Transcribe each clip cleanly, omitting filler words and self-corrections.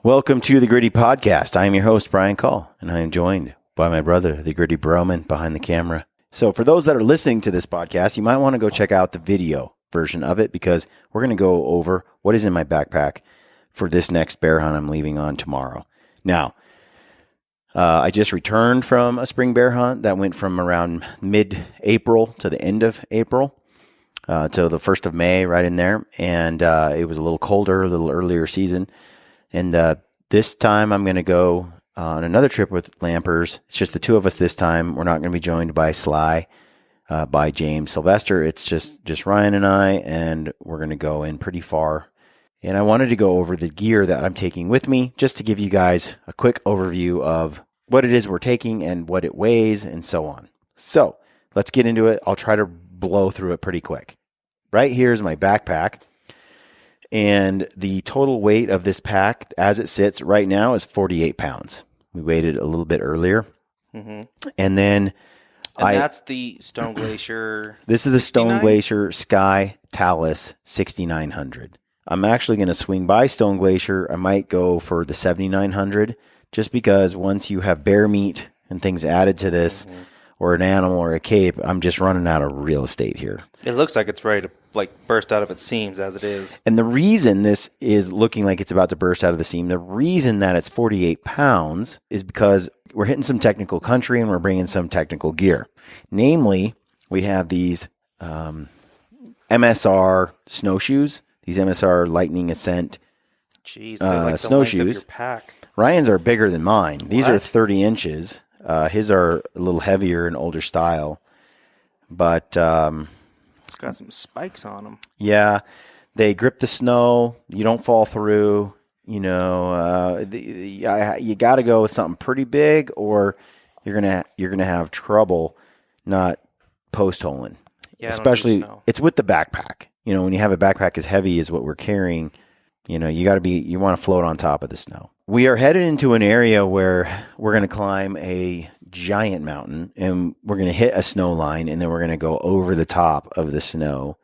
Welcome to the Gritty Podcast. I am your host, Brian Call, and I am joined by my brother, the Gritty Broman, behind the camera. So for those that are listening to this podcast, you might want to go check out the video version of it because we're going to go over what is in my backpack for this next bear hunt I'm leaving on tomorrow. Now, I just returned from a spring bear hunt that went from around mid-April to the end of April, to the 1st of May, right in there. And it was a little colder, a little earlier season. And this time I'm going to go on another trip with Lampers. It's just the two of us this time. We're not going to be joined by Sly, by James Sylvester. It's just Ryan and I, and we're going to go in pretty far. And I wanted to go over the gear that I'm taking with me just to give you guys a quick overview of what it is we're taking and what it weighs and so on. So let's get into it. I'll try to blow through it pretty quick. Right here is my backpack. And the total weight of this pack as it sits right now is 48 pounds. We weighed it a little bit earlier. Mm-hmm. And then that's the Stone Glacier. This is a Stone Glacier Sky Talus 6900. I'm actually going to swing by Stone Glacier. I might go for the 7900 just because once you have bear meat and things added to this, or an animal or a cape, I'm just running out of real estate here. It looks like it's ready to burst out of its seams as it is. And the reason this is looking like it's about to burst out of the seam, the reason that it's 48 pounds is because we're hitting some technical country and we're bringing some technical gear. Namely, we have these MSR snowshoes, these MSR Lightning Ascent snowshoes. The length of your pack. Ryan's are bigger than mine. These are 30 inches. His are a little heavier and older style, but it's got some spikes on them. Yeah, they grip the snow. You don't fall through. You know, you got to go with something pretty big, or you're gonna have trouble not post holing. Yeah, especially it's with the backpack. You know, when you have a backpack as heavy as what we're carrying, you know, you want to float on top of the snow. We are headed into an area where we're going to climb a giant mountain and we're going to hit a snow line and then we're going to go over the top of the snow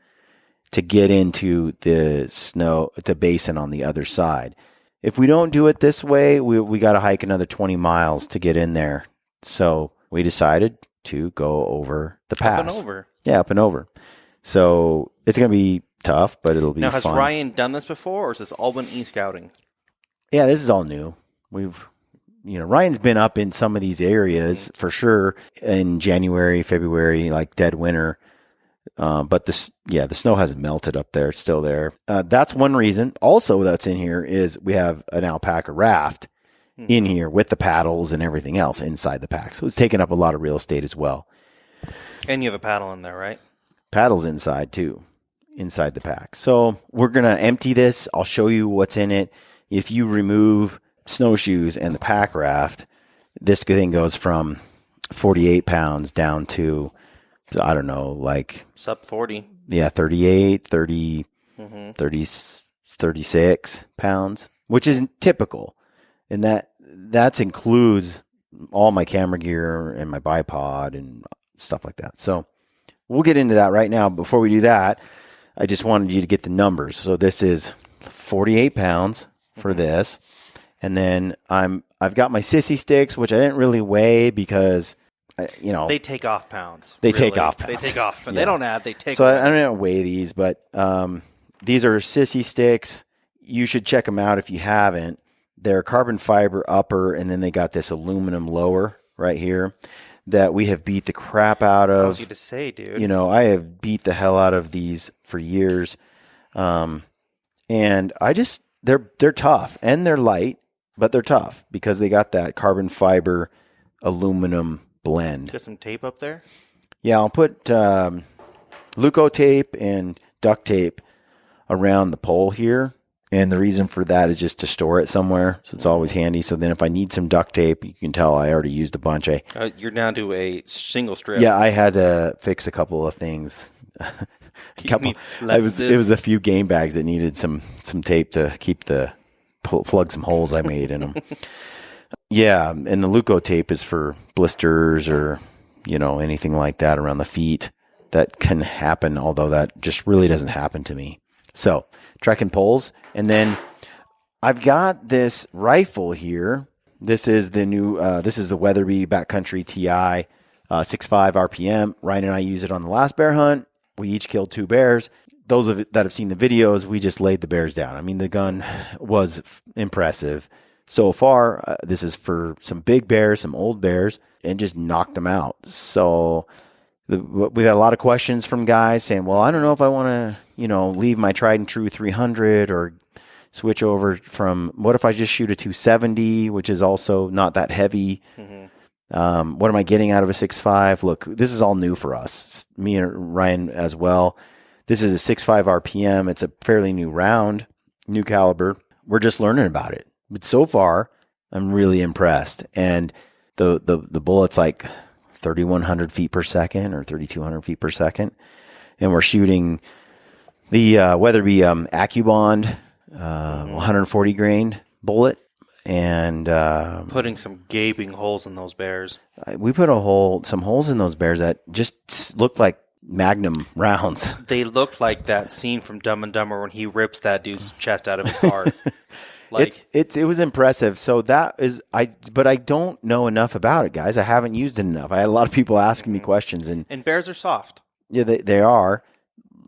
to get into the snow, the basin on the other side. If we don't do it this way, we got to hike another 20 miles to get in there. So we decided to go over the pass. Up and over. Yeah, up and over. So it's going to be tough, but it'll be fun. Now, has Ryan done this before or is this all been e-scouting? Yeah, this is all new. Ryan's been up in some of these areas for sure in January, February, like dead winter. But the snow hasn't melted up there. It's still there. That's one reason. Also that's in here is we have an alpaca raft in here with the paddles and everything else inside the pack. So it's taking up a lot of real estate as well. And you have a paddle in there, right? Paddles inside too, inside the pack. So we're going to empty this. I'll show you what's in it. If you remove snowshoes and the pack raft, this thing goes from 48 pounds down to, I don't know, like sub 40. Yeah, 38, 30, 30, 36 pounds, which is typical. And that includes all my camera gear and my bipod and stuff like that. So we'll get into that right now. Before we do that, I just wanted you to get the numbers. So this is 48 pounds for this. And then I've got my sissy sticks, which I didn't really weigh because, they take off pounds. They take off pounds. They take off. But They don't add. They take. So I don't weigh these, but these are sissy sticks. You should check them out if you haven't. They're carbon fiber upper, and then they got this aluminum lower right here that we have beat the crap out of. I was going to say, dude. You know, I have beat the hell out of these for years, and they're tough and they're light. But they're tough because they got that carbon fiber aluminum blend. Got some tape up there? Yeah, I'll put Luco tape and duct tape around the pole here. And the reason for that is just to store it somewhere. So it's always handy. So then if I need some duct tape, you can tell I already used a bunch. You're down to a single strip. Yeah, I had to fix a couple of things. It was a few game bags that needed some tape to keep plug some holes I made in them. Yeah, and the Luco tape is for blisters or, anything like that around the feet. That can happen, although that just really doesn't happen to me. So, trekking poles. And then I've got this rifle here. This is the new, this is the Weatherby Backcountry TI 6.5 RPM. Ryan and I used it on the last bear hunt. We each killed 2 bears. Those of it that have seen the videos, we just laid the bears down. I mean, the gun was impressive. So far, this is for some big bears, some old bears, and just knocked them out. So we had a lot of questions from guys saying, well, I don't know if I want to, leave my tried and true 300 or switch over from, what if I just shoot a 270, which is also not that heavy? Mm-hmm. What am I getting out of a 6.5? Look, this is all new for us, me and Ryan as well. This is a 6.5 RPM. It's a fairly new round, new caliber. We're just learning about it. But so far, I'm really impressed. And the bullet's like 3,100 feet per second or 3,200 feet per second. And we're shooting the Weatherby AccuBond 140 grain bullet. And putting some gaping holes in those bears. We put some holes in those bears that just looked like Magnum rounds. They looked like that scene from Dumb and Dumber when he rips that dude's chest out of his heart. It was impressive. So that is but I don't know enough about it, guys. I haven't used it enough. I had a lot of people asking me questions, and bears are soft. Yeah, they are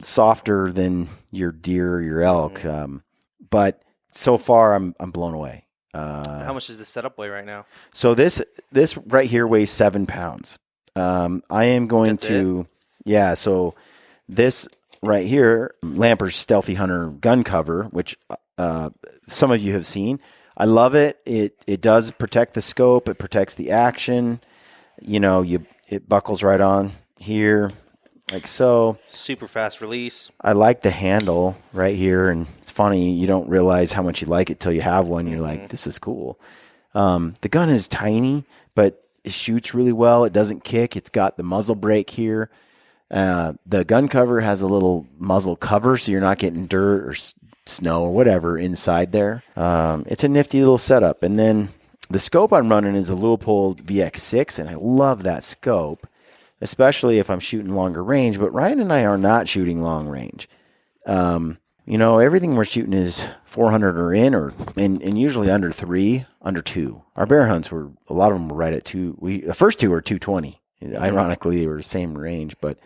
softer than your deer or your elk. But so far, I'm blown away. How much does this setup weigh right now? So this right here weighs 7 pounds. I am going to. Yeah, so this right here, Lamper's Stealthy Hunter gun cover, which some of you have seen. I love it. It does protect the scope. It protects the action. It buckles right on here, like so. Super fast release. I like the handle right here, and it's funny, you don't realize how much you like it till you have one. You're like, this is cool. The gun is tiny, but it shoots really well. It doesn't kick. It's got the muzzle brake here. The gun cover has a little muzzle cover, so you're not getting dirt or snow or whatever inside there. It's a nifty little setup. And then the scope I'm running is a Leupold VX6, and I love that scope, especially if I'm shooting longer range. But Ryan and I are not shooting long range. Everything we're shooting is 400 or in, and usually under 3, under 2. Our bear hunts a lot of them were right at 2. The first 2 were 220. Ironically, they were the same range, but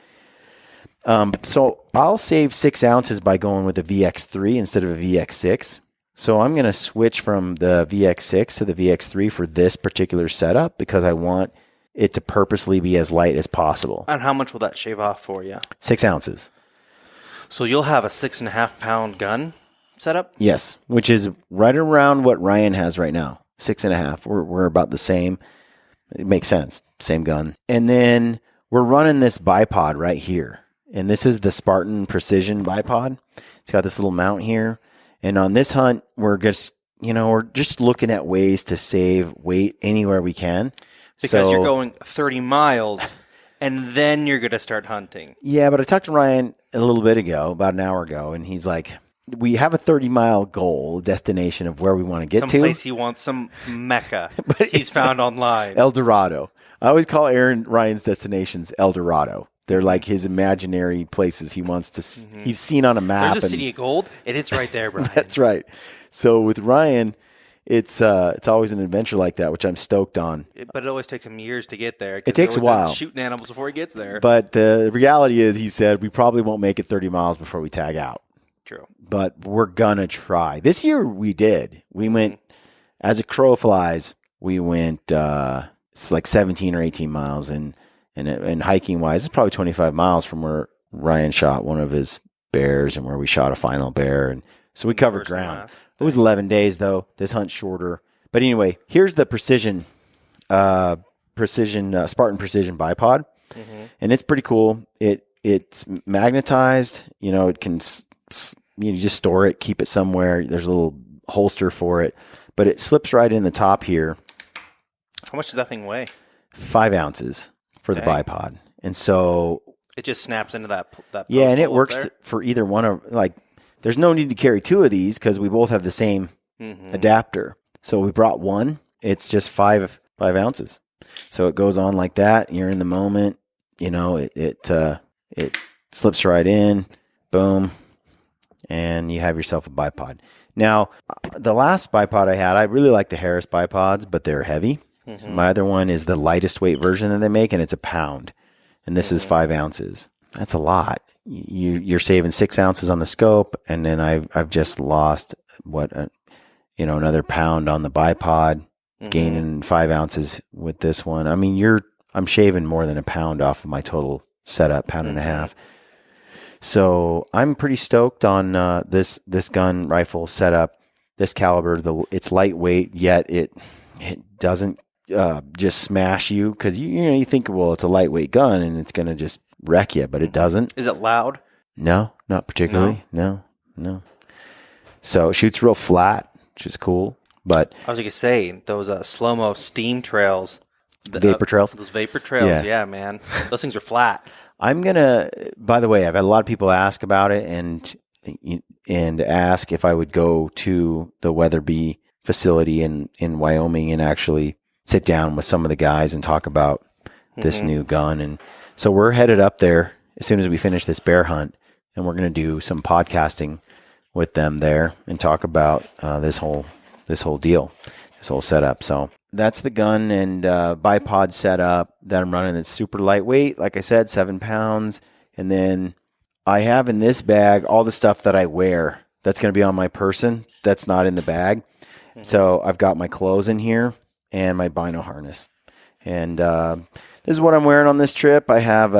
so I'll save 6 ounces by going with a VX3 instead of a VX6. So I'm going to switch from the VX6 to the VX3 for this particular setup because I want it to purposely be as light as possible. And how much will that shave off for you? 6 ounces. So you'll have a 6.5 pound gun setup? Yes, which is right around what Ryan has right now. 6.5. We're about the same. It makes sense. Same gun. And then we're running this bipod right here. And this is the Spartan Precision bipod. It's got this little mount here. And on this hunt, we're just looking at ways to save weight anywhere we can. Because you're going 30 miles and then you're going to start hunting. Yeah, but I talked to Ryan a little bit ago, about an hour ago, and he's like, we have a 30-mile goal, destination of where we want to get to. Someplace he wants, some mecca he's found online. El Dorado. I always call Ryan's destinations El Dorado. They're like his imaginary places he wants to he's seen on a map. There's a city of gold, and it's right there, Brian. That's right. So with Ryan, it's always an adventure like that, which I'm stoked on. But it always takes him years to get there. It takes a while. Shooting animals before he gets there. But the reality is, he said, we probably won't make it 30 miles before we tag out. True. But we're going to try. This year we did. We went, as a crow flies, we went it's like 17 or 18 miles. And hiking-wise, it's probably 25 miles from where Ryan shot one of his bears and where we shot a final bear. And so we covered ground. It was 11 days, though. This hunt's shorter. But anyway, here's the Spartan Precision bipod. Mm-hmm. And it's pretty cool. It's magnetized. It can... You just store it, keep it somewhere. There's a little holster for it, but it slips right in the top here. How much does that thing weigh? 5 ounces for the bipod, and so it just snaps into that. Yeah, and it works for either one of There's no need to carry 2 of these because we both have the same adapter. So we brought one. It's just 5 ounces. So it goes on like that. You're in the moment. It slips right in. Boom. And you have yourself a bipod. Now, the last bipod I had, I really like the Harris bipods, but they're heavy. My other one is the lightest weight version that they make, and it's a pound. And this is 5 ounces. That's a lot. You're saving 6 ounces on the scope, and then I've just lost another pound on the bipod, gaining 5 ounces with this one. I mean, I'm shaving more than a pound off of my total setup, pound and a half. So I'm pretty stoked on this gun rifle setup, this caliber. It's lightweight, yet it doesn't just smash you, because you think, well, it's a lightweight gun and it's going to just wreck you, but it doesn't. Is it loud? No, not particularly. No. So it shoots real flat, which is cool. But I was going to say, those slow-mo steam trails. Vapor trails? Those vapor trails, yeah, man. Those things are flat. By the way, I've had a lot of people ask about it and ask if I would go to the Weatherby facility in Wyoming and actually sit down with some of the guys and talk about this new gun. And so we're headed up there as soon as we finish this bear hunt, and we're going to do some podcasting with them there and talk about this whole deal, this whole setup. So that's the gun and bipod setup that I'm running. It's super lightweight, like I said, 7 pounds. And then I have in this bag all the stuff that I wear that's going to be on my person that's not in the bag. So I've got my clothes in here and my bino harness. And this is what I'm wearing on this trip. I've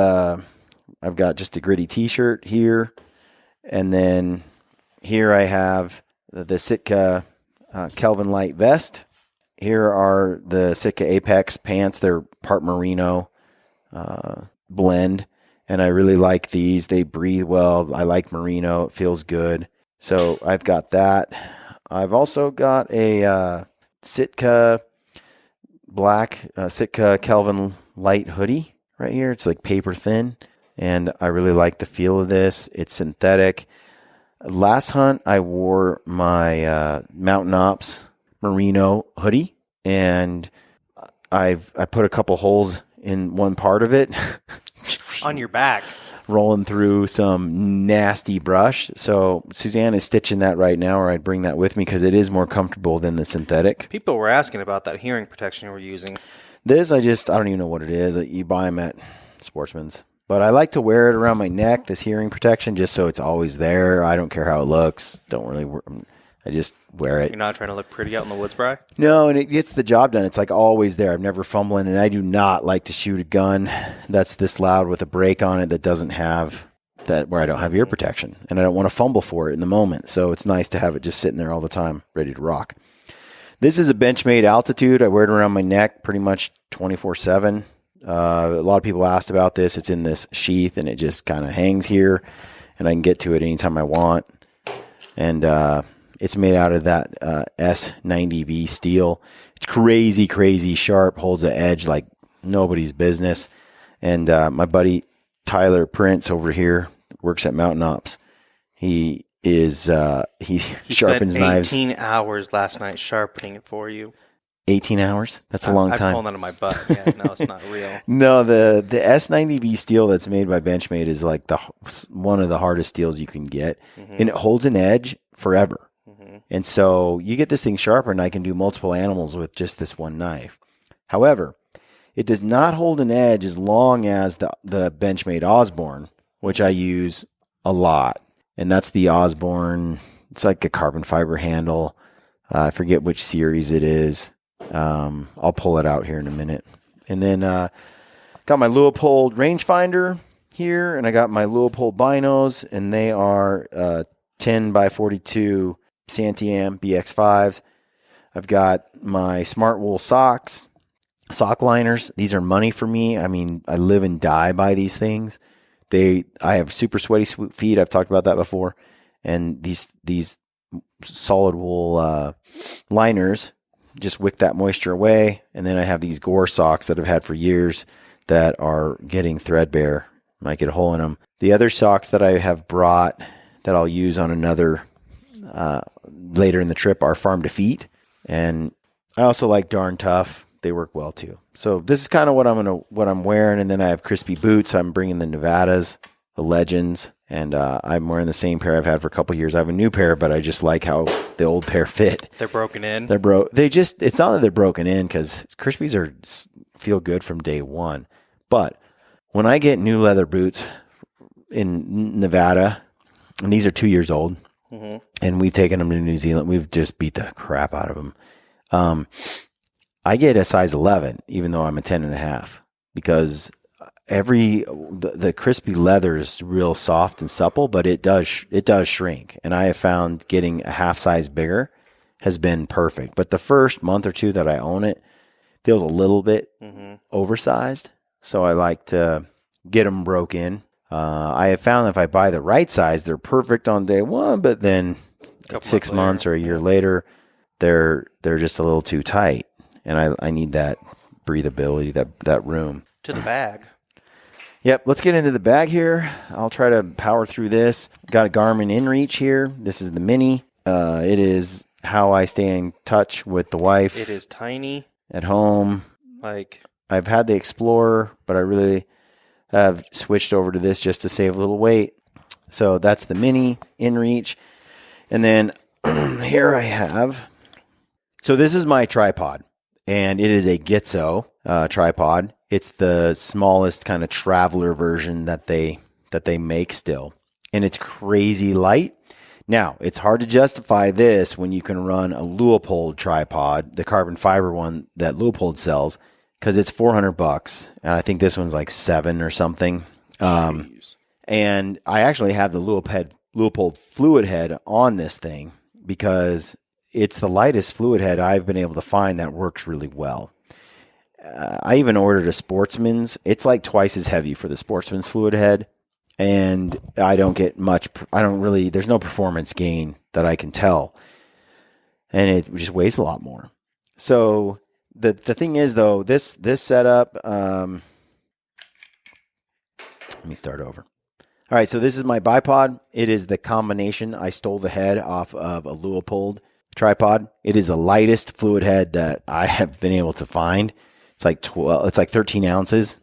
got just a gritty t-shirt here. And then here I have the Sitka Kelvin Light vest. Here are the Sitka Apex pants. They're part merino blend. And I really like these. They breathe well. I like merino. It feels good. So I've got that. I've also got a Sitka black Sitka Kelvin Light hoodie right here. It's like paper thin. And I really like the feel of this. It's synthetic. Last hunt, I wore my Mountain Ops merino hoodie, and I put a couple holes in one part of it. On your back. Rolling through some nasty brush. So Suzanne is stitching that right now, or I'd bring that with me because it is more comfortable than the synthetic. People were asking about that hearing protection you were using. This, I don't even know what it is. You buy them at Sportsman's. But I like to wear it around my neck, this hearing protection, just so it's always there. I don't care how it looks. I just wear it. You're not trying to look pretty out in the woods, Bri? No, and it gets the job done. It's like always there. I'm never fumbling, and I do not like to shoot a gun that's this loud with a break on it that doesn't have that, where I don't have ear protection, and I don't want to fumble for it in the moment. So it's nice to have it just sitting there all the time, ready to rock. This is a Benchmade Altitude. I wear it around my neck pretty much 24/7. A lot of people asked about this. It's in this sheath, and it just kind of hangs here, and I can get to it anytime I want. And it's made out of that S90V steel. It's crazy, crazy sharp, holds an edge like nobody's business. And my buddy Tyler Prince over here works at Mountain Ops. He sharpens knives. 18 hours last night sharpening it for you. 18 hours? That's a long time. I'm pulling out of my butt. Yeah, no, it's not real. No, the S90V steel that's made by Benchmade is like one of the hardest steels you can get. Mm-hmm. And it holds an edge forever. Mm-hmm. And so you get this thing sharpened, I can do multiple animals with just this one knife. However, it does not hold an edge as long as the Benchmade Osborne, which I use a lot. And that's the Osborne. It's like a carbon fiber handle. I forget which series it is. I'll pull it out here in a minute. And then got my Leupold rangefinder here, and I got my Leupold binos, and they are 10x42 Santiam BX5s. I've got my Smart Wool socks, sock liners. These are money for me. I mean, I live and die by these things. I have super sweaty feet. I've talked about that before. And these solid wool liners just wick that moisture away. And then I have these Gore socks that I've had for years that are getting threadbare. Might get a hole in them. The other socks that I have brought that I'll use on another later in the trip are Farm to Feet. And I also like Darn Tough. They work well too. So this is kind of what I'm wearing. And then I have crispy boots. I'm bringing the Nevadas, the Legends, And I'm wearing the same pair I've had for a couple of years. I have a new pair, but I just like how the old pair fit. They're broken in. It's not that they're broken in, because Crispies feel good from day one. But when I get new leather boots in Nevada, and these are 2 years old, and we've taken them to New Zealand, we've just beat the crap out of them. I get a size 11, even though I'm a 10.5, because the crispy leather is real soft and supple, but it does shrink. And I have found getting a half size bigger has been perfect. But the first month or two that I own it feels a little bit oversized. So I like to get them broke in. I have found if I buy the right size, they're perfect on day one, but then 6 months or a year later, they're just a little too tight. And I need that breathability, that room. To the bag. Yep, let's get into the bag here. I'll try to power through this. Got a Garmin InReach here. This is the Mini. It is how I stay in touch with the wife. It is tiny. At home. I've had the Explorer, but I really have switched over to this just to save a little weight. So that's the Mini InReach. And then here I have, so this is my tripod, and it is a Gitzo tripod. It's the smallest kind of traveler version that they make still. And it's crazy light. Now, it's hard to justify this when you can run a Leupold tripod, the carbon fiber one that Leupold sells, because it's $400. And I think this one's like $7 or something. And I actually have the Leupold fluid head on this thing because it's the lightest fluid head I've been able to find that works really well. I even ordered a Sportsman's. It's like twice as heavy for the Sportsman's fluid head. And I don't get much, there's no performance gain that I can tell. And it just weighs a lot more. So the thing is though, this setup, let me start over. All right. So this is my bipod. It is the combination. I stole the head off of a Leupold tripod. It is the lightest fluid head that I have been able to find. It's like 13 ounces.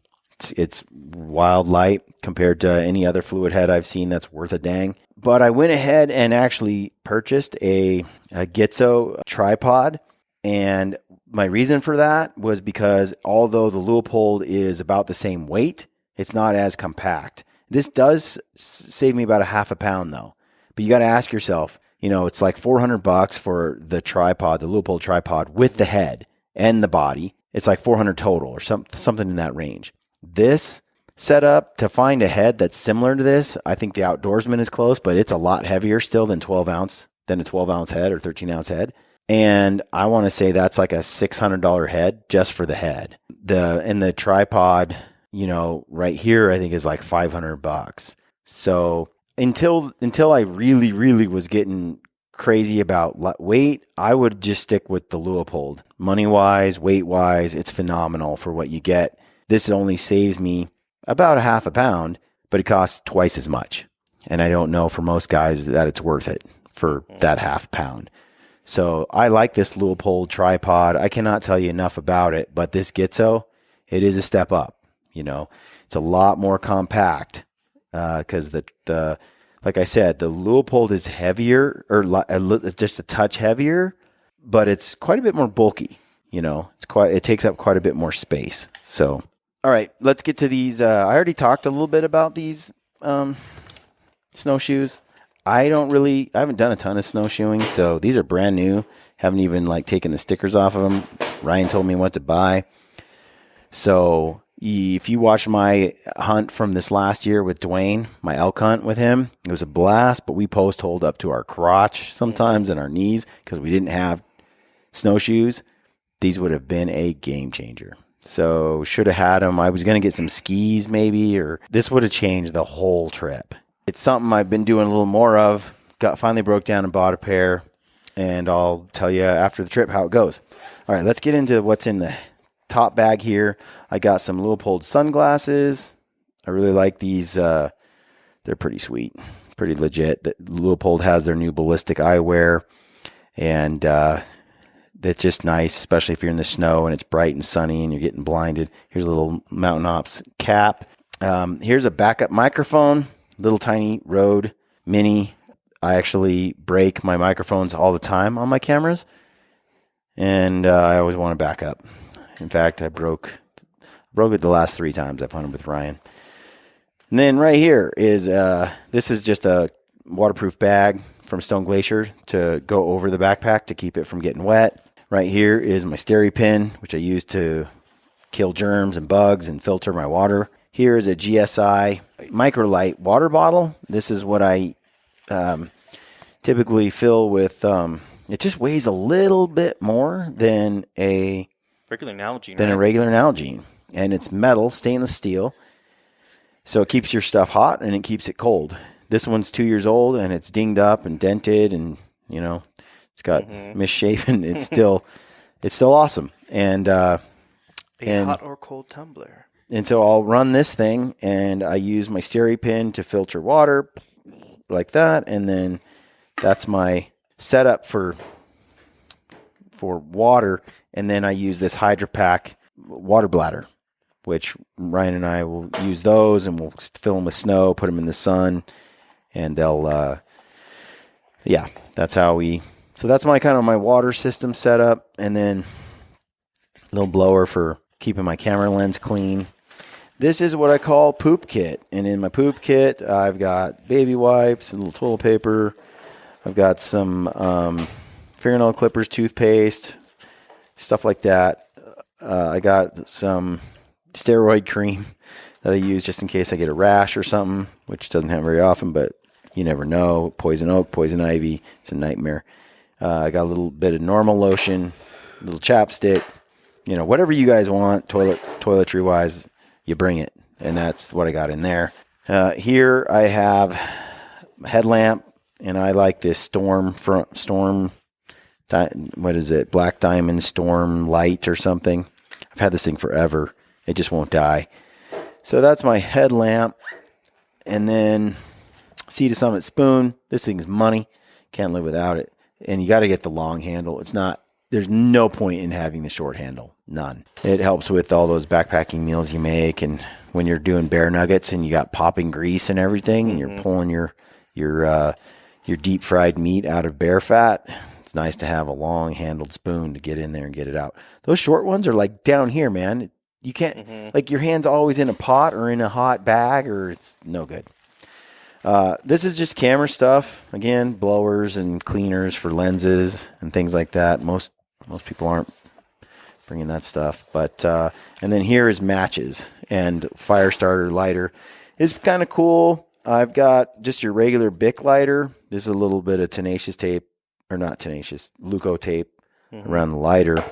It's wild light compared to any other fluid head I've seen that's worth a dang. But I went ahead and actually purchased a Gitzo tripod. And my reason for that was because although the Leupold is about the same weight, it's not as compact. This does save me about a half a pound though. But you got to ask yourself, it's like $400 for the tripod, the Leupold tripod with the head and the body. It's like $400 total or something in that range. This setup, to find a head that's similar to this, I think the Outdoorsman is close, but it's a lot heavier still than a 12 ounce head or 13 ounce head. And I want to say that's like a $600 head just for the head. The tripod, right here, I think is like $500. So until I really, really was getting crazy about weight, I would just stick with the Leupold. Money-wise, weight-wise, it's phenomenal for what you get. This only saves me about a half a pound, but it costs twice as much. And I don't know for most guys that it's worth it for that half pound. So I like this Leupold tripod. I cannot tell you enough about it, but this Gitzo, it is a step up. It's a lot more compact because like I said, the Leupold is heavier or just a touch heavier, but it's quite a bit more bulky. It takes up quite a bit more space. So, all right, let's get to these. I already talked a little bit about these snowshoes. I haven't done a ton of snowshoeing, so these are brand new. Haven't even taken the stickers off of them. Ryan told me what to buy. So if you watch my hunt from this last year with Dwayne, my elk hunt with him, it was a blast, but we post holed up to our crotch sometimes and our knees because we didn't have snowshoes. These would have been a game changer. So should have had them. I was going to get some skis maybe, or this would have changed the whole trip. It's something I've been doing a little more of. Finally broke down and bought a pair, and I'll tell you after the trip how it goes. All right, let's get into what's in the top bag here. I got some Leupold sunglasses. I really like these. They're pretty sweet, pretty legit. Leupold has their new ballistic eyewear, and that's just nice, especially if you're in the snow and it's bright and sunny and you're getting blinded. Here's a little Mountain Ops cap. Here's a backup microphone. little tiny Rode Mini. I actually break my microphones all the time on my cameras, and I always want to back up. In fact, I broke it the last 3 times I've hunted with Ryan. And then right here is this is just a waterproof bag from Stone Glacier to go over the backpack to keep it from getting wet. Right here is my StHealthy, which I use to kill germs and bugs and filter my water. Here is a GSI Microlight water bottle. This is what I typically fill with. It just weighs a little bit more than a regular Nalgene. A regular Nalgene, and it's metal, stainless steel, so it keeps your stuff hot and it keeps it cold. This one's 2 years old and it's dinged up and dented, and it's got misshapen. It's still awesome, and a hot or cold tumbler. And so I'll run this thing, and I use my StHealthy to filter water like that, and then that's my setup for water. And then I use this HydroPack water bladder, which Ryan and I will use those, and we'll fill them with snow, put them in the sun, and they'll, that's how so that's my water system setup. And then a little blower for keeping my camera lens clean. This is what I call poop kit. And in my poop kit, I've got baby wipes, a little toilet paper. I've got some fingernail clippers, toothpaste, stuff like that. I got some steroid cream that I use just in case I get a rash or something, which doesn't happen very often, but you never know. Poison oak, poison ivy, it's a nightmare. I got a little bit of normal lotion, a little chapstick, whatever you guys want, toiletry wise, you bring it. And that's what I got in there. Here I have a headlamp, and I like this Black Diamond Storm Light or something. I've had this thing forever. It just won't die. So that's my headlamp. And then Sea to Summit spoon. This thing's money. Can't live without it. And you got to get the long handle. There's no point in having the short handle. None. It helps with all those backpacking meals you make, and when you're doing bear nuggets and you got popping grease and everything, and you're pulling your deep fried meat out of bear fat. It's nice to have a long handled spoon to get in there and get it out. Those short ones are like down here, man. You can't, like, your hand's always in a pot or in a hot bag, or it's no good. This is just camera stuff. Again, blowers and cleaners for lenses and things like that. Most people aren't bringing that stuff. But and then here is matches and fire starter lighter. It's kind of cool. I've got just your regular Bic lighter. There's a little bit of Luco tape around the lighter.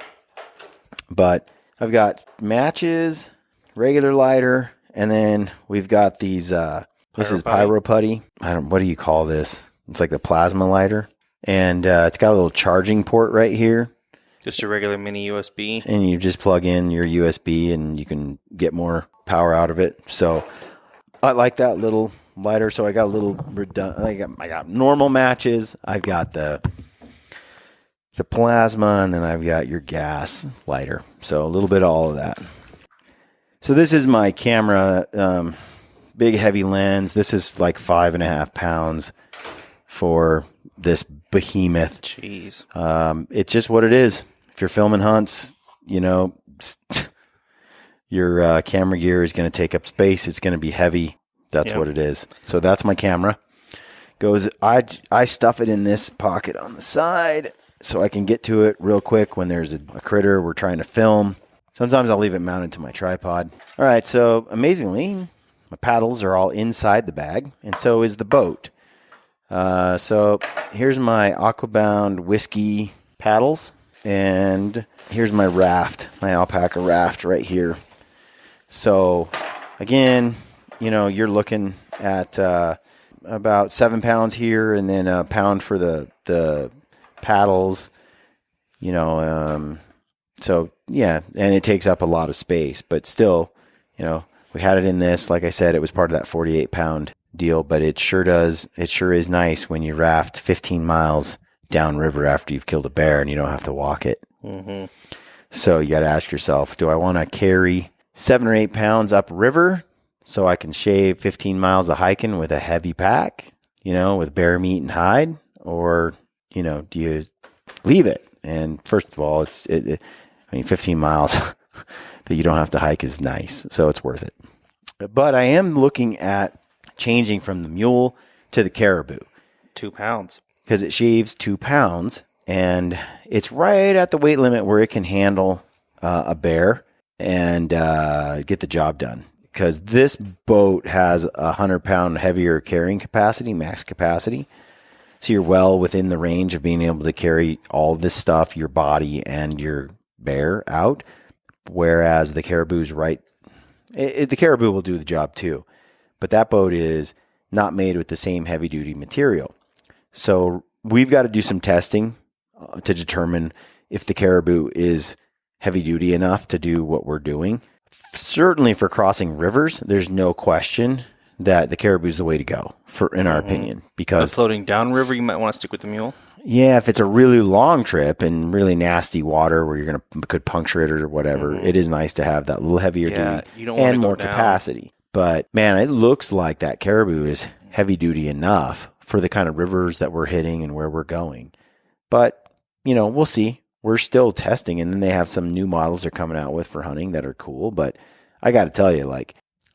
But I've got matches, regular lighter, and then we've got these, this is Pyro Putty. What do you call this? It's like the plasma lighter. And it's got a little charging port right here. Just a regular mini USB. And you just plug in your USB and you can get more power out of it. So I like that little lighter. So I got a little I got normal matches. I've got the plasma, and then I've got your gas lighter. So a little bit of all of that. So this is my camera, big heavy lens. This is like 5.5 pounds for this behemoth. Jeez. It's just what it is. If you're filming hunts, your camera gear is going to take up space. It's going to be heavy. That's what it is. So that's my camera. I stuff it in this pocket on the side so I can get to it real quick when there's a critter we're trying to film. Sometimes I'll leave it mounted to my tripod. All right, so amazingly, my paddles are all inside the bag, and so is the boat. So here's my Aquabound whiskey paddles, and here's my raft, my alpaca raft right here. So again, you're looking at about 7 pounds here, and then a pound for the paddles. So yeah, and it takes up a lot of space, but still, we had it in this. Like I said, it was part of that 48-pound deal, but it sure is nice when you raft 15 miles downriver after you've killed a bear and you don't have to walk it. Mm-hmm. So you got to ask yourself, do I want to carry 7 or 8 pounds upriver so I can shave 15 miles of hiking with a heavy pack, with bear meat and hide, or, do you leave it? And first of all, 15 miles that you don't have to hike is nice, so it's worth it. But I am looking at changing from the mule to the caribou. 2 pounds. Because it shaves 2 pounds, and it's right at the weight limit where it can handle a bear and get the job done. Because this boat has a 100-pound heavier carrying capacity, max capacity. So you're well within the range of being able to carry all this stuff, your body and your bear out. Whereas the caribou's the caribou will do the job too. But that boat is not made with the same heavy-duty material. So we've got to do some testing to determine if the caribou is heavy-duty enough to do what we're doing. Certainly for crossing rivers, there's no question that the caribou is the way to go, in our opinion. Because floating downriver, you might want to stick with the mule. Yeah, if it's a really long trip and really nasty water where could puncture it or whatever, it is nice to have that little heavier duty and more capacity. But man, it looks like that caribou is heavy duty enough for the kind of rivers that we're hitting and where we're going. But, we'll see. We're still testing, and then they have some new models they're coming out with for hunting that are cool. But I got to tell you,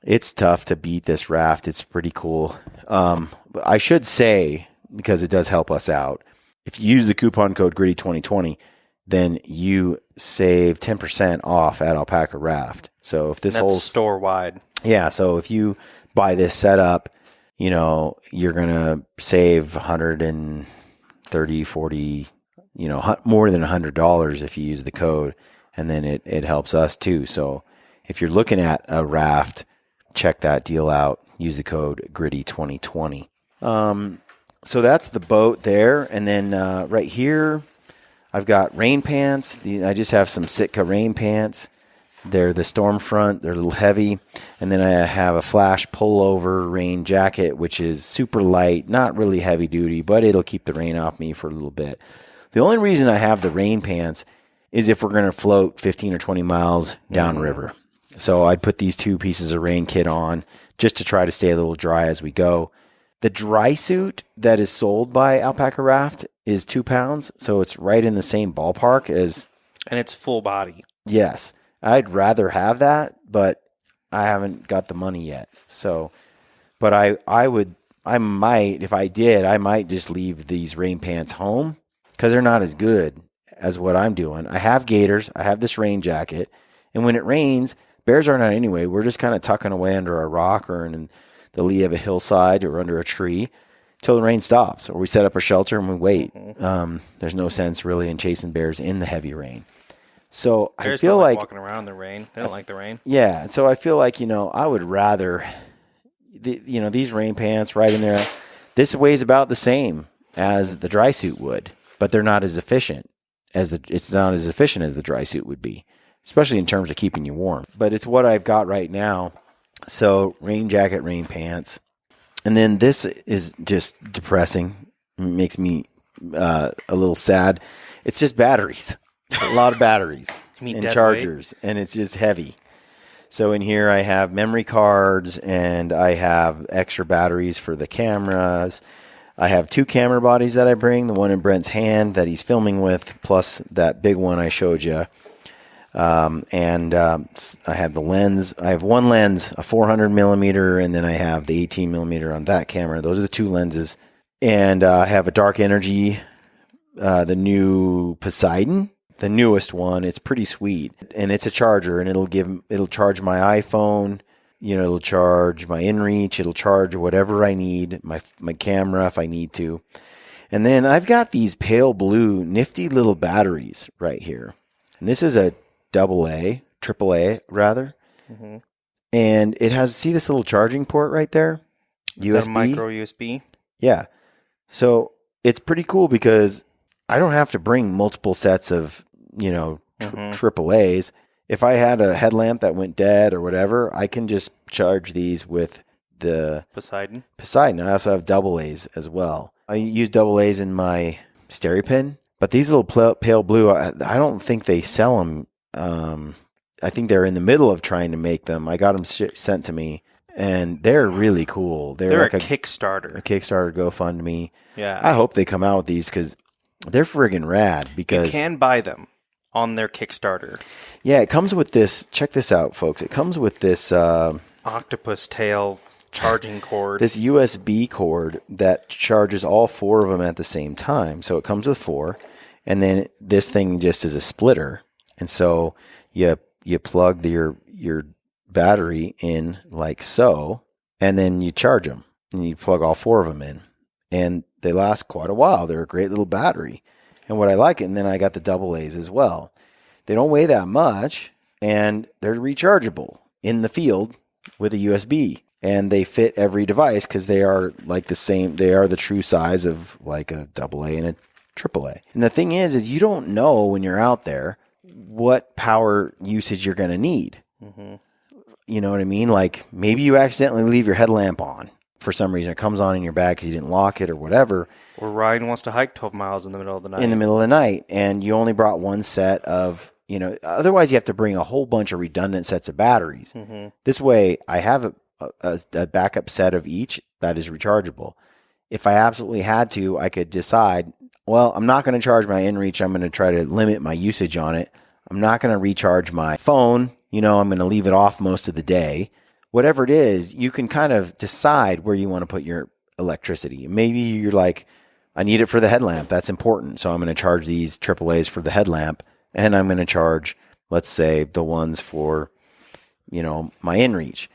it's tough to beat this raft. It's pretty cool. I should say, because it does help us out, if you use the coupon code GRIDDY2020, then you save 10% off at Alpaca Raft. So if this whole store wide. Yeah. So if you buy this setup, you're going to save $130, $40, more than $100 if you use the code, and then it helps us too. So if you're looking at a raft, check that deal out. Use the code GRIDDY2020. So that's the boat there. And then right here, I've got rain pants. I just have some Sitka rain pants. They're the Stormfront. They're a little heavy. And then I have a flash pullover rain jacket, which is super light, not really heavy duty, but it'll keep the rain off me for a little bit. The only reason I have the rain pants is if we're going to float 15 or 20 miles downriver. So I'd put these 2 pieces of rain kit on just to try to stay a little dry as we go. The dry suit that is sold by Alpaca Raft is 2 pounds, so it's right in the same ballpark as... And it's full body. Yes. I'd rather have that, but I haven't got the money yet. So, but I might, if I did, I might just leave these rain pants home because they're not as good as what I'm doing. I have gaiters. I have this rain jacket. And when it rains, bears aren't out anyway. We're just kind of tucking away under a rock or in the lee of a hillside or under a tree till the rain stops, or we set up a shelter and we wait. There's no sense really in chasing bears in the heavy rain. So bears I feel like walking around in the rain. They don't like the rain. Yeah. So I feel like, I would rather, these rain pants right in there. This weighs about the same as the dry suit would, but they're not as efficient it's not as efficient as the dry suit would be, especially in terms of keeping you warm. But it's what I've got right now. So rain jacket, rain pants. And then this is just depressing. It makes me a little sad. It's just batteries. A lot of batteries and chargers. Weight? And it's just heavy. So in here I have memory cards and I have extra batteries for the cameras. I have 2 camera bodies that I bring, the one in Brent's hand that he's filming with, plus that big one I showed you. I have the lens. I have one lens, a 400 millimeter, and then I have the 18 millimeter on that camera. Those are the 2 lenses. And I have a dark energy, the new Poseidon, the newest one. It's pretty sweet, and it's a charger, and it'll charge my iPhone. It'll charge my InReach. It'll charge whatever I need, my camera if I need to. And then I've got these pale blue, nifty little batteries right here. And this is a triple A rather. Mm-hmm. And it has, see this little charging port right there? USB. Micro USB? Yeah. So it's pretty cool because I don't have to bring multiple sets of, triple A's. If I had a headlamp that went dead or whatever, I can just charge these with the Poseidon. I also have double A's as well. I use double A's in my StHealthy, but these little pale blue, I don't think they sell them. I think they're in the middle of trying to make them. I got them sent to me, and they're really cool. They're like a Kickstarter. A Kickstarter, GoFundMe. Yeah. I hope they come out with these because they're friggin' rad. Because you can buy them on their Kickstarter. Yeah, it comes with this. Check this out, folks. It comes with this octopus tail charging cord. This USB cord that charges all 4 of them at the same time. So it comes with 4, and then this thing just is a splitter. And so you plug your battery in like so, and then you charge them, and you plug all 4 of them in, and they last quite a while. They're a great little battery. And what I like, and then I got the AA's as well. They don't weigh that much, and they're rechargeable in the field with a USB. And they fit every device because they are like the same. They are the true size of like a AA and a AAA. And the thing is you don't know when you're out there what power usage you're going to need. Mm-hmm. You know what I mean? Like maybe you accidentally leave your headlamp on for some reason. It comes on in your bag because you didn't lock it or whatever. Or Ryan wants to hike 12 miles in the middle of the night. In the middle of the night, and you only brought one set of, otherwise you have to bring a whole bunch of redundant sets of batteries. Mm-hmm. This way, I have a backup set of each that is rechargeable. If I absolutely had to, I could decide, well, I'm not going to charge my inReach. I'm going to try to limit my usage on it. I'm not going to recharge my phone. I'm going to leave it off most of the day. Whatever it is, you can kind of decide where you want to put your electricity. Maybe you're like, I need it for the headlamp. That's important. So I'm going to charge these AAAs for the headlamp, and I'm going to charge, let's say, the ones for, my inReach.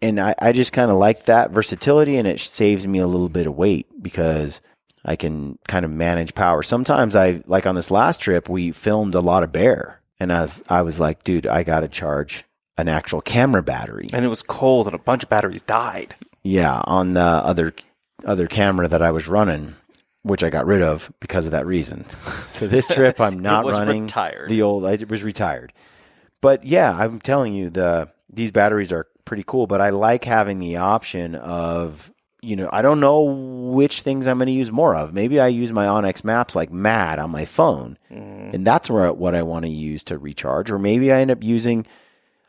And I just kind of like that versatility, and it saves me a little bit of weight because I can kind of manage power. Sometimes like on this last trip, we filmed a lot of bear, and I was like, dude, I got to charge an actual camera battery. And it was cold, and a bunch of batteries died. Yeah, on the other camera that I was running, which I got rid of because of that reason. So this trip, I'm not running retired. It was retired. But yeah, I'm telling you, these batteries are pretty cool, but I like having the option of, I don't know which things I'm going to use more of. Maybe I use my Onyx Maps like mad on my phone, and that's what I want to use to recharge. Or maybe I end up using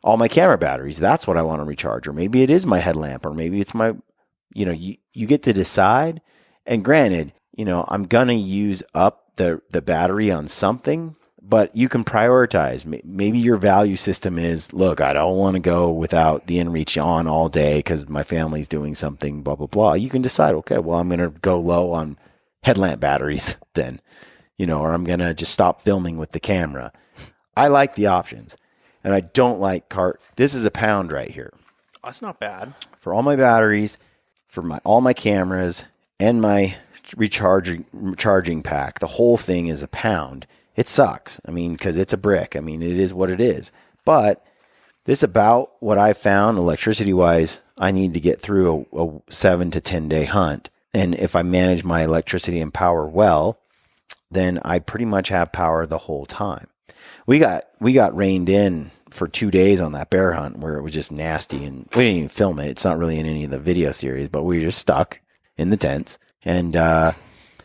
all my camera batteries. That's what I want to recharge. Or maybe it is my headlamp, or maybe it's my, you get to decide. And granted, I'm going to use up the battery on something, but you can prioritize. Maybe your value system is, look, I don't want to go without the inReach on all day because my family's doing something, blah, blah, blah. You can decide, okay, well, I'm going to go low on headlamp batteries then, or I'm going to just stop filming with the camera. I like the options, and I don't like This is £1 right here. That's not bad. For all my batteries, for all my cameras, and my recharging pack, the whole thing is £1. It sucks. Because it's a brick. It is what it is. But this is about what I found electricity-wise I need to get through a 7 to 10 day hunt. And if I manage my electricity and power well, then I pretty much have power the whole time. We got reined in for 2 days on that bear hunt where it was just nasty, and we didn't even film it. It's not really in any of the video series, but we were just stuck in the tents. And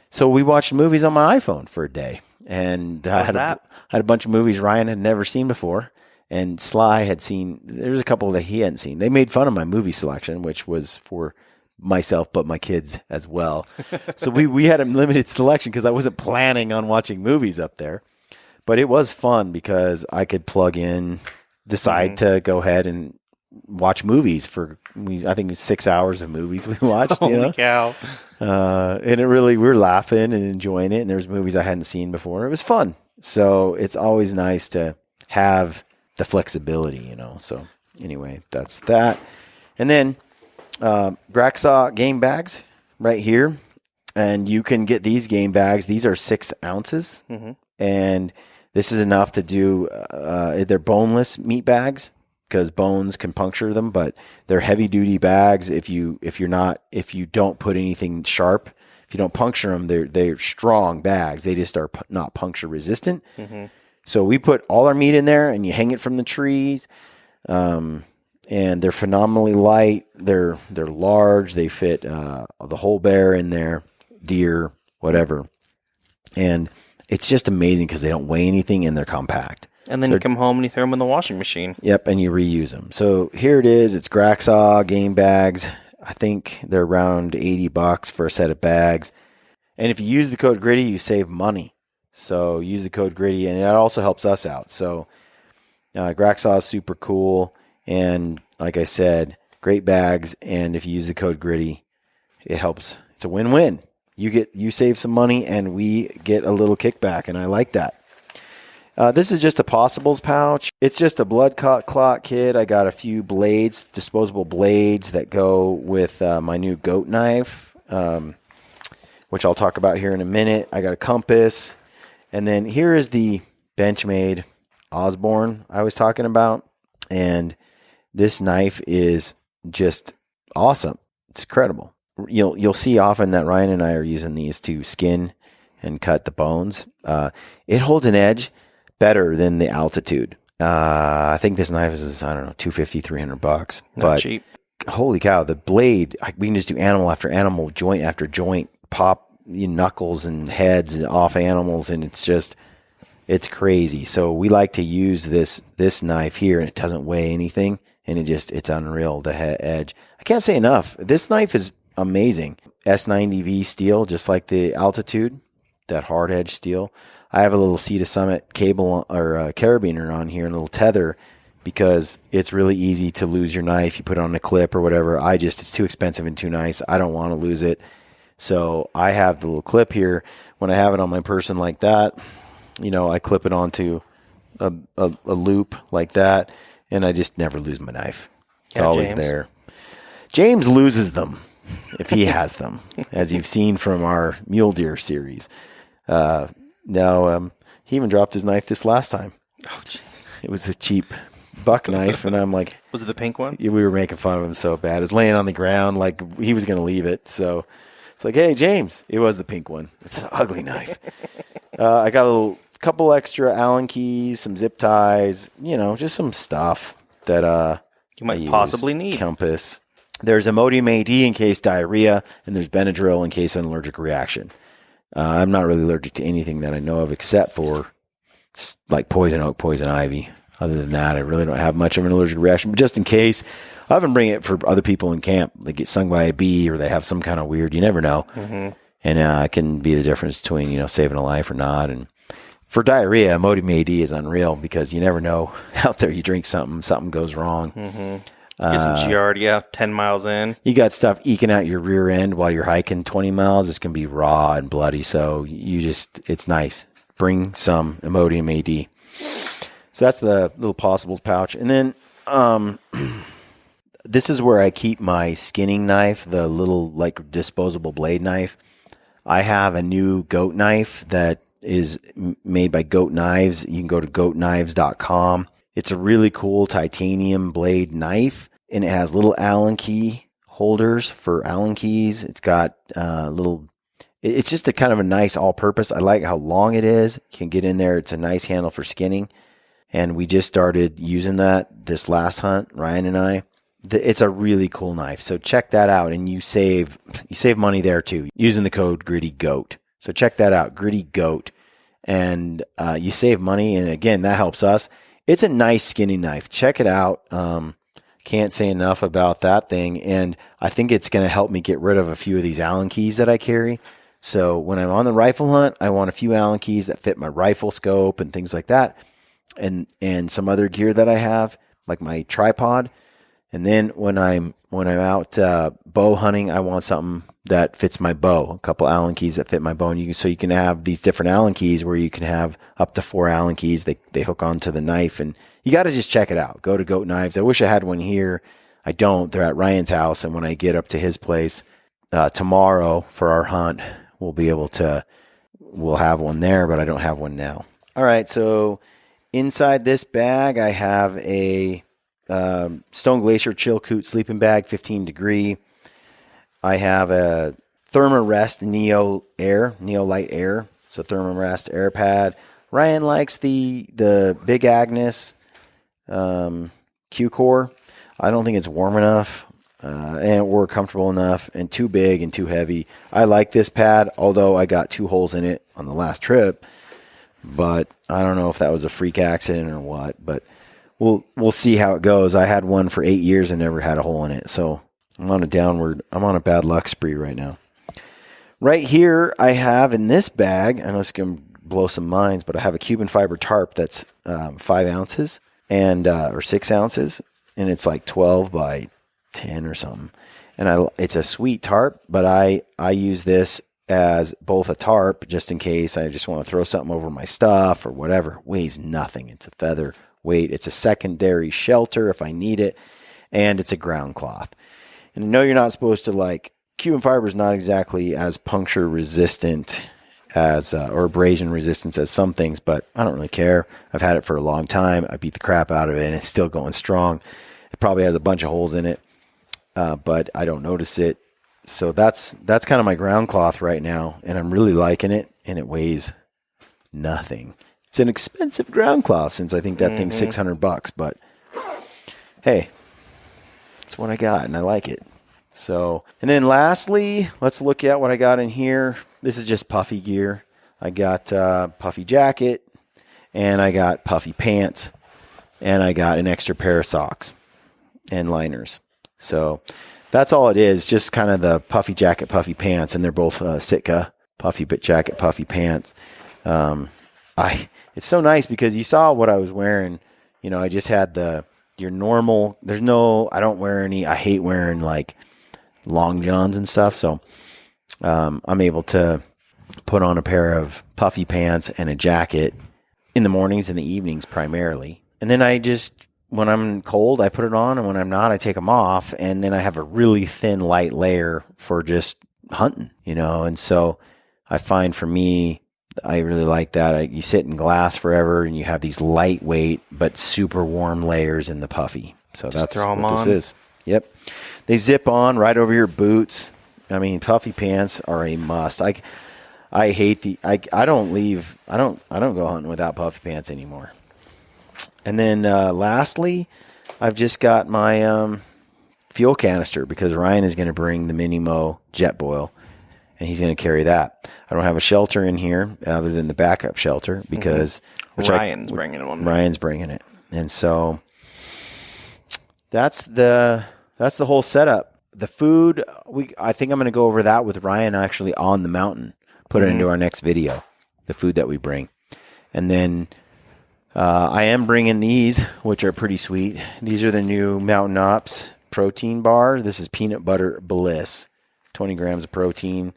so we watched movies on my iPhone for a day. And I had a bunch of movies Ryan had never seen before, and Sly had seen. There's a couple that he hadn't seen. They made fun of my movie selection, which was for myself, but my kids as well. So we had a limited selection because I wasn't planning on watching movies up there. But it was fun because I could plug in, decide to go ahead and watch movies I think it was 6 hours of movies we watched. Holy cow. And we were laughing and enjoying it. And there was movies I hadn't seen before. It was fun. So it's always nice to have the flexibility, So anyway, that's that. And then Braxaw game bags right here. And you can get these game bags. These are 6 ounces. Mm-hmm. And this is enough to do, they're boneless meat bags, because bones can puncture them, but they're heavy duty bags. If you don't put anything sharp, if you don't puncture them, they're strong bags. They just are not puncture resistant. Mm-hmm. So we put all our meat in there, and you hang it from the trees. And they're phenomenally light. They're large. They fit the whole bear in there, deer, whatever. And it's just amazing because they don't weigh anything and they're compact. And then you come home and you throw them in the washing machine. Yep, and you reuse them. So here it is. It's Graxaw game bags. I think they're around $80 for a set of bags. And if you use the code GRITTY, you save money. So use the code GRITTY, and it also helps us out. So Graxaw is super cool. And like I said, great bags. And if you use the code GRITTY, it helps. It's a win-win. You save some money, and we get a little kickback, and I like that. This is just a Possibles pouch. It's just a blood clot kit. I got a few blades, disposable blades that go with my new goat knife, which I'll talk about here in a minute. I got a compass. And then here is the Benchmade Osborne I was talking about. And this knife is just awesome. It's incredible. You'll see often that Ryan and I are using these to skin and cut the bones. It holds an edge better than the Altitude. I think this knife is, I don't know, $250, $300. Not cheap. Holy cow, the blade, we can just do animal after animal, joint after joint, pop knuckles and heads off animals, and it's crazy. So we like to use this knife here, and it doesn't weigh anything, and it's unreal, the edge. I can't say enough. This knife is amazing. S90V steel, just like the Altitude, that hard edge steel. I have a little Sea to Summit cable or carabiner on here, and a little tether, because it's really easy to lose your knife. You put it on a clip or whatever. It's too expensive and too nice. I don't want to lose it. So I have the little clip here. When I have it on my person like that, I clip it onto a loop like that, and I just never lose my knife. It's always James. there. James loses them if he has them, as you've seen from our mule deer series. He even dropped his knife this last time. Oh, jeez. It was a cheap buck knife, and I'm like... Was it the pink one? We were making fun of him so bad. It was laying on the ground like he was going to leave it. So it's like, hey, James. It was the pink one. It's an ugly knife. I got a couple extra Allen keys, some zip ties, just some stuff that you might possibly need. Compass. There's Imodium AD in case diarrhea, and there's Benadryl in case of an allergic reaction. I'm not really allergic to anything that I know of except for like poison oak, poison ivy. Other than that, I really don't have much of an allergic reaction. But just in case, I often bring it for other people in camp. They get stung by a bee or they have some kind of weird, you never know. Mm-hmm. And it can be the difference between, saving a life or not. And for diarrhea, Imodium AD is unreal because you never know out there. You drink something goes wrong. Mm-hmm. Get some Giardia 10 miles in. You got stuff eking out your rear end while you're hiking 20 miles. It's going to be raw and bloody. So it's nice. Bring some Imodium AD. So that's the little Possibles pouch. And then this is where I keep my skinning knife, the little like disposable blade knife. I have a new goat knife that is made by Goat Knives. You can go to goatknives.com. It's a really cool titanium blade knife, and it has little Allen key holders for Allen keys. It's got it's just a kind of a nice all-purpose. I like how long it is. You can get in there. It's a nice handle for skinning. And we just started using that this last hunt, Ryan and I. It's a really cool knife. So check that out, and you save money there too using the code GrittyGoat. So check that out, GrittyGoat. And you save money, and again, that helps us. It's a nice skinning knife. Check it out. Can't say enough about that thing. And I think it's going to help me get rid of a few of these Allen keys that I carry. So when I'm on the rifle hunt, I want a few Allen keys that fit my rifle scope and things like that. And some other gear that I have, like my tripod. And then when I'm out bow hunting, I want something that fits my bow. A couple Allen keys that fit my bow, and you can have these different Allen keys where you can have up to 4 Allen keys. They hook onto the knife, and you got to just check it out. Go to Goat Knives. I wish I had one here. I don't. They're at Ryan's house, and when I get up to his place tomorrow for our hunt, we'll have one there, but I don't have one now. All right, so inside this bag, I have a Stone Glacier Chilkoot sleeping bag, 15 degree. I have a Thermarest Neo Light Air. So Thermarest Air Pad. Ryan likes the Big Agnes Q-Core. I don't think it's warm enough or comfortable enough, and too big and too heavy. I like this pad, although I got 2 holes in it on the last trip. But I don't know if that was a freak accident or what, but we'll see how it goes. I had one for 8 years and never had a hole in it. So I'm on a bad luck spree right now. Right here, I have in this bag, I know it's going to blow some minds, but I have a Cuban fiber tarp that's 5 ounces or 6 ounces, and it's like 12 by 10 or something. And it's a sweet tarp, but I use this as both a tarp just in case I just want to throw something over my stuff or whatever. It weighs nothing. It's a feather weight. It's a secondary shelter if I need it, and it's a ground cloth. And I know you're not supposed to Cuban fiber is not exactly as puncture resistant as or abrasion resistant as some things, but I don't really care. I've had it for a long time. I beat the crap out of it, and it's still going strong. It probably has a bunch of holes in it, but I don't notice it. So that's kind of my ground cloth right now, and I'm really liking it, and it weighs nothing. It's an expensive ground cloth since I think that thing's $600, but hey, it's what I got, and I like it. So, and then lastly, let's look at what I got in here. This is just puffy gear. I got puffy jacket, and I got puffy pants, and I got an extra pair of socks and liners. So that's all it is, just kind of the puffy jacket, puffy pants, and they're both Sitka puffy jacket, puffy pants. It's so nice because you saw what I was wearing. You know, I just had your normal. I don't wear any. I hate wearing long johns and stuff. So I'm able to put on a pair of puffy pants and a jacket in the mornings and the evenings primarily. And then when I'm cold, I put it on, and when I'm not, I take them off. And then I have a really thin, light layer for just hunting, And so I find for me, I really like that. You sit in glass forever, and you have these lightweight but super warm layers in the puffy. So that's what this is. Yep. They zip on right over your boots. I mean, puffy pants are a must. I hate I don't go hunting without puffy pants anymore. And then lastly, I've just got my fuel canister because Ryan is going to bring the Minimo jet boil, and he's going to carry that. I don't have a shelter in here other than the backup shelter because Ryan's bringing one. Ryan's bringing it, and so that's the whole setup. The food, I think I'm going to go over that with Ryan actually on the mountain. Put it into our next video, the food that we bring. And then I am bringing these, which are pretty sweet. These are the new Mountain Ops protein bar. This is peanut butter bliss, 20 grams of protein.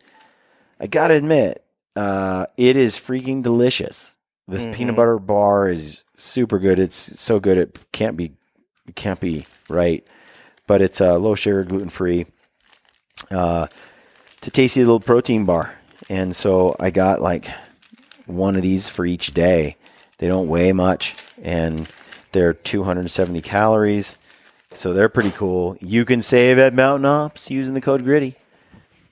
I got to admit, it is freaking delicious. This peanut butter bar is super good. It's so good it can't be right. But it's low sugar, gluten-free. It's a tasty little protein bar. And so I got one of these for each day. They don't weigh much, and they're 270 calories. So they're pretty cool. You can save at Mountain Ops using the code GRITTY.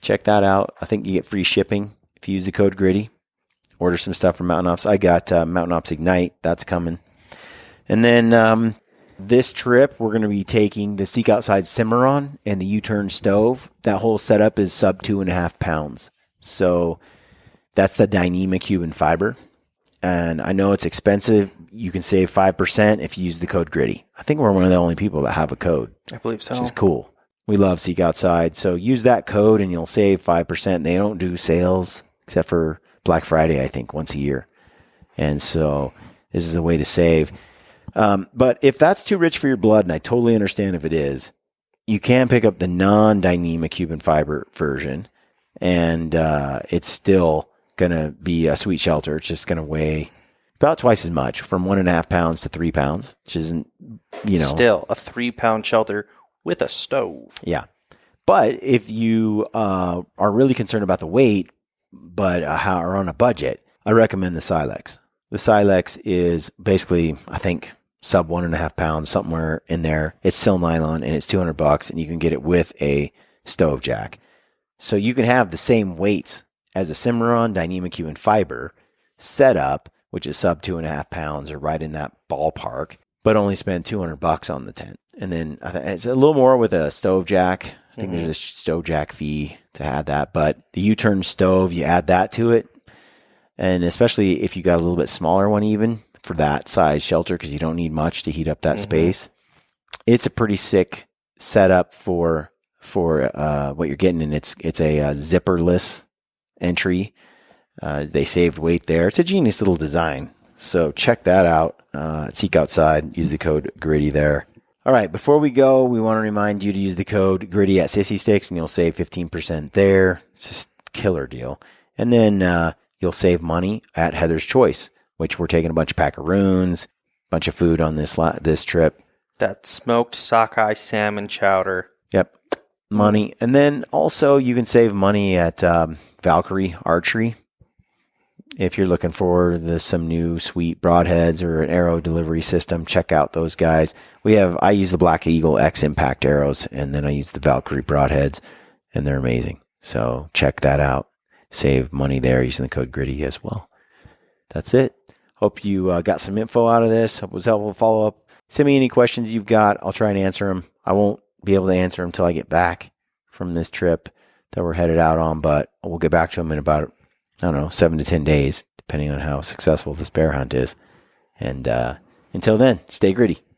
Check that out. I think you get free shipping if you use the code GRITTY. Order some stuff from Mountain Ops. I got Mountain Ops Ignite. That's coming. And then this trip, we're going to be taking the Seek Outside Cimarron and the U-turn stove. That whole setup is sub 2.5 pounds. So that's the Dyneema Cuban fiber. And I know it's expensive. You can save 5% if you use the code GRITTY. I think we're one of the only people that have a code. I believe so. Which is cool. We love Seek Outside. So use that code and you'll save 5%. They don't do sales except for Black Friday, I think, once a year. And so this is a way to save. But if that's too rich for your blood, and I totally understand if it is, you can pick up the non-Dyneema Cuban fiber version, and it's still going to be a sweet shelter. It's just going to weigh about twice as much, from 1.5 pounds to 3 pounds, which isn't, Still a 3-pound shelter with a stove. Yeah. But if you are really concerned about the weight, but are on a budget, I recommend the Silex. The Silex is basically, I think, sub 1.5 pounds, somewhere in there. It's still nylon, and it's $200, and you can get it with a stove jack. So you can have the same weights as a Cimarron Dyneema Cuban fiber setup, which is sub 2.5 pounds or right in that ballpark, but only spend $200 on the tent. And then it's a little more with a stove jack. I think there's a stove jack fee to add that, but the U-turn stove, you add that to it, And especially if you got a little bit smaller one, even for that size shelter, because you don't need much to heat up that space. It's a pretty sick setup for what you're getting, and it's a zipperless entry. They saved weight there. It's a genius little design. So check that out. Seek Outside. Use the code GRIDDY there. All right, before we go, we want to remind you to use the code GRIDDY at Sissy Sticks, and you'll save 15% there. It's just a killer deal. And then you'll save money at Heather's Choice, which we're taking a bunch of packaroons, bunch of food on this trip. That smoked sockeye salmon chowder. Yep, money. And then also you can save money at Valkyrie Archery. If you're looking for some new sweet broadheads or an arrow delivery system, check out those guys. I use the Black Eagle X Impact arrows, and then I use the Valkyrie broadheads, and they're amazing. So check that out. Save money there using the code GRIDDY as well. That's it. Hope you got some info out of this. Hope it was helpful to follow up. Send me any questions you've got. I'll try and answer them. I won't be able to answer them until I get back from this trip that we're headed out on, but we'll get back to them in about 7 to 10 days, depending on how successful this bear hunt is. And until then, stay gritty.